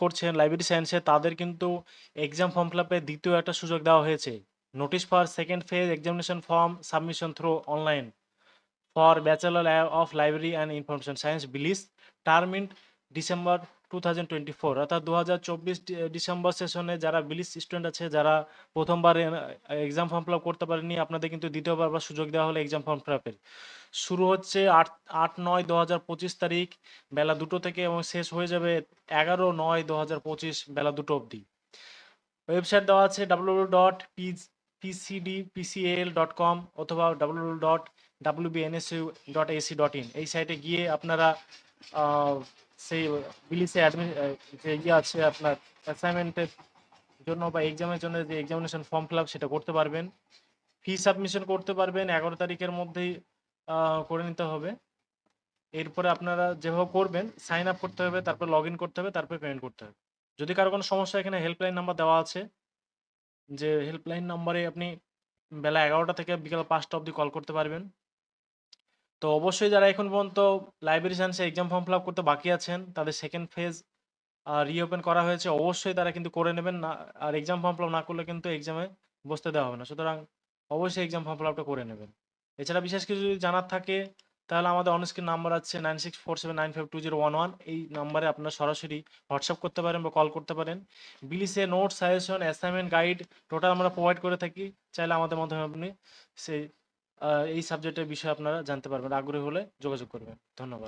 করছেন লাইব্রেরি সায়েন্সে তাদের কিন্তু এক্সাম ফর্ম ফিল আপের দ্বিতীয় একটা সুযোগ দেওয়া হয়েছে। Notice for second phase examination form submission through online for bachelor of library and information science বিলিস term in December 2024, অর্থাৎ 2024 ডিসেম্বর সেশনে যারা বিলিস স্টুডেন্ট আছে, যারা প্রথমবার এক্সাম ফর্ম ফিল আপ করতে পারেনি, আপনাদের কিন্তু দ্বিতীয়বার আবার সুযোগ দেওয়া হলো এক্সাম ফর্ম ফিল আপের। শুরু হচ্ছে 8-9-2025 তারিখ বেলা 2টো থেকে এবং শেষ হয়ে যাবে 11-9-2025 বেলা 2টো অবধি। ওয়েবসাইট দেওয়া আছে www.pcdpcal.com অথবা www.wbnsu.ac.in। এই সাইটে গিয়ে আপনারা সেই বিলিসে যে ইয়ে আছে আপনার অ্যাসাইনমেন্টের জন্য বা এক্সামের জন্য যে এক্সামিনেশন ফর্ম ফিল আপ সেটা করতে পারবেন। ফি সাবমিশন করতে পারবেন 11 তারিখের মধ্যেই করে নিতে হবে। এরপরে আপনারা যেভাবে করবেন সাইন আপ করতে হবে, তারপর লগ ইন করতে হবে, তারপরে পেমেন্ট করতে হবে। যদি কারো কোনো সমস্যা, এখানে হেল্পলাইন নাম্বার দেওয়া আছে, যে হেল্পলাইন নাম্বারে আপনি বেলা 11টা থেকে বিকাল 5টা অবধি কল করতে পারবেন। তো অবশ্যই যারা এখন পর্যন্ত লাইব্রেরি সায়েন্সে এক্সাম ফর্ম ফিল আপ করতে বাকি আছেন, তাদের সেকেন্ড ফেজ রিওপেন করা হয়েছে, অবশ্যই তারা কিন্তু করে নেবেন না। আর এক্সাম ফর্ম ফিল আপ না করলে কিন্তু এক্সামে বসতে দেওয়া হবে না, সুতরাং অবশ্যই এক্সাম ফর্ম ফিল আপটা করে নেবেন। এছাড়া বিশেষ কিছু যদি জানার থাকে তাহলে আমাদের অনস্ক্রিন নাম্বার আছে 9647952011, এই নাম্বারে আপনারা সরাসরি হোয়াটসঅ্যাপ করতে পারেন বা কল করতে পারেন। বিলিসে note suggestion assignment guide total আমরা প্রোভাইড করে থাকি, চাইলে আমাদের মাধ্যমে আপনি সেই এই সাবজেক্টের বিষয়ে আপনারা জানতে পারবেন। আগ্রহী হলে যোগাযোগ করবেন। ধন্যবাদ।